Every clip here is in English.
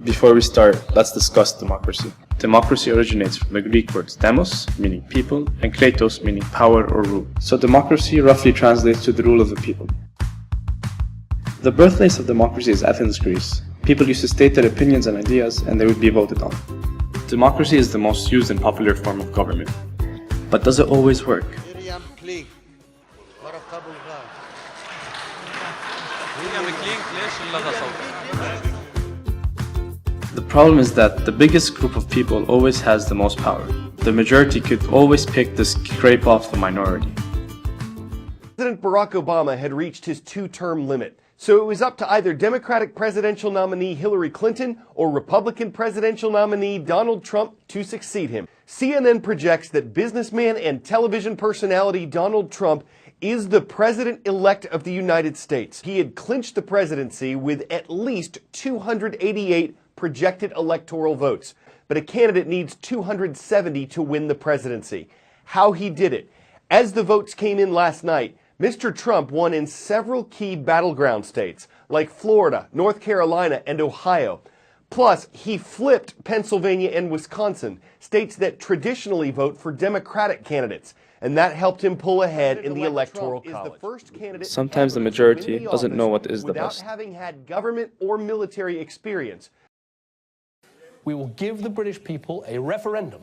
Before we start, let's discuss democracy. Democracy originates from the Greek words demos, meaning people, and kratos, meaning power or rule. So democracy roughly translates to the rule of the people. The birthplace of democracy is Athens, Greece. People used to state their opinions and ideas, and they would be voted on. Democracy is the most used and popular form of government. But does it always work? The problem is that the biggest group of people always has the most power. The majority could always pick to scrape off the minority. President Barack Obama had reached his two-term limit, so it was up to either Democratic presidential nominee Hillary Clinton or Republican presidential nominee Donald Trump to succeed him. CNN projects that businessman and television personality Donald Trump is the president-elect of the United States. He had clinched the presidency with at least 288 projected electoral votes, but a candidate needs 270 to win the presidency. How he did it? As the votes came in last night, Mr. Trump won in several key battleground states like Florida, North Carolina, and Ohio. Plus, he flipped Pennsylvania and Wisconsin, states that traditionally vote for Democratic candidates, and that helped him pull ahead in the Electoral College. Sometimes the majority doesn't know what is the best. Without having had government or military experience. We will give the British people a referendum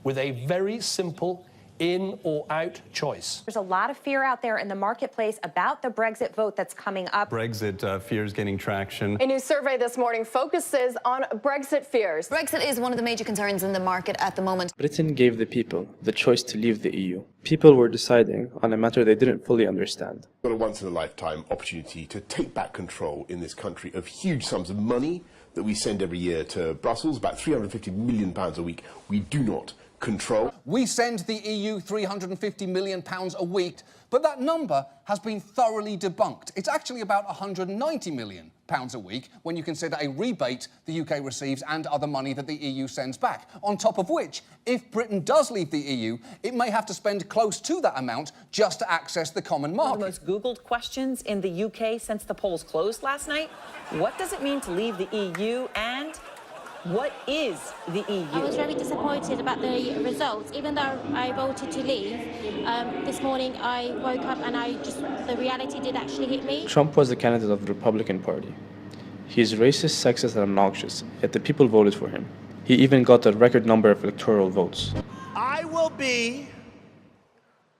with a very simple in or out choice. There's a lot of fear out there in the marketplace about the Brexit vote that's coming up. Brexit fears gaining traction. A new survey this morning focuses on Brexit fears. Brexit is one of the major concerns in the market at the moment. Britain gave the people the choice to leave the EU. People were deciding on a matter they didn't fully understand. Got a once-in-a-lifetime opportunity to take back control in this country of huge sums of money that we send every year to Brussels, about £350 million a week. We do not control. We send the EU £350 million a week, but that number has been thoroughly debunked. It's actually about £190 million a week when you consider a rebate the UK receives and other money that the EU sends back. On top of which, if Britain does leave the EU, it may have to spend close to that amount just to access the common market. One of the most Googled questions in the UK since the polls closed last night. What does it mean to leave the EU, and what is the EU? I was very disappointed about the results. Even though I voted to leave, this morning I woke up and the reality did actually hit me. Trump was the candidate of the Republican Party. He is racist, sexist, and obnoxious, yet the people voted for him. He even got a record number of electoral votes. I will be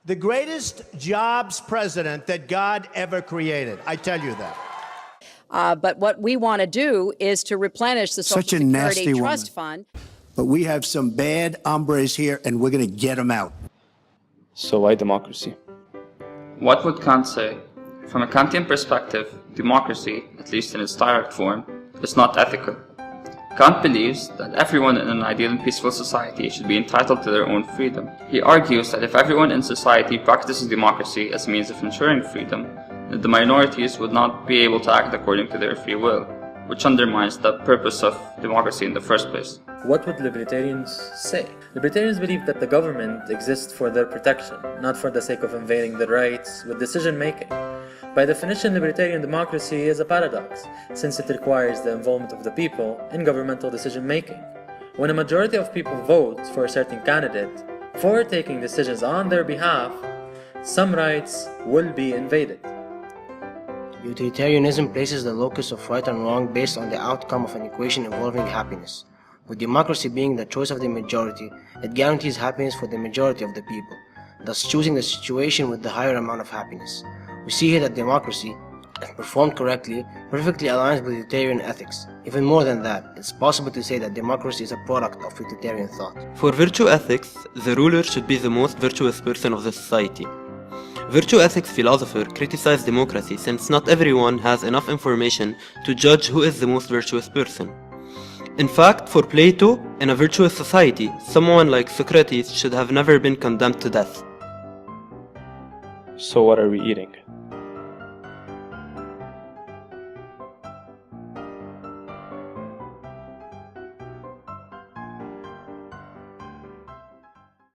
the greatest jobs president that God ever created. I tell you that. But what we want to do is to replenish the Social Security Trust Fund. But we have some bad hombres here, and we're going to get them out. So why democracy? What would Kant say? From a Kantian perspective, democracy, at least in its direct form, is not ethical. Kant believes that everyone in an ideal and peaceful society should be entitled to their own freedom. He argues that if everyone in society practices democracy as a means of ensuring freedom, that the minorities would not be able to act according to their free will, which undermines the purpose of democracy in the first place. What would libertarians say? Libertarians believe that the government exists for their protection, not for the sake of invading their rights with decision-making. By definition, libertarian democracy is a paradox, since it requires the involvement of the people in governmental decision-making. When a majority of people vote for a certain candidate for taking decisions on their behalf, some rights will be invaded. Utilitarianism places the locus of right and wrong based on the outcome of an equation involving happiness. With democracy being the choice of the majority, it guarantees happiness for the majority of the people, thus choosing the situation with the higher amount of happiness. We see here that democracy, if performed correctly, perfectly aligns with utilitarian ethics. Even more than that, it's possible to say that democracy is a product of utilitarian thought. For virtue ethics, the ruler should be the most virtuous person of the society. Virtue ethics philosophers criticize democracy since not everyone has enough information to judge who is the most virtuous person. In fact, for Plato, in a virtuous society, someone like Socrates should have never been condemned to death. So what are we eating?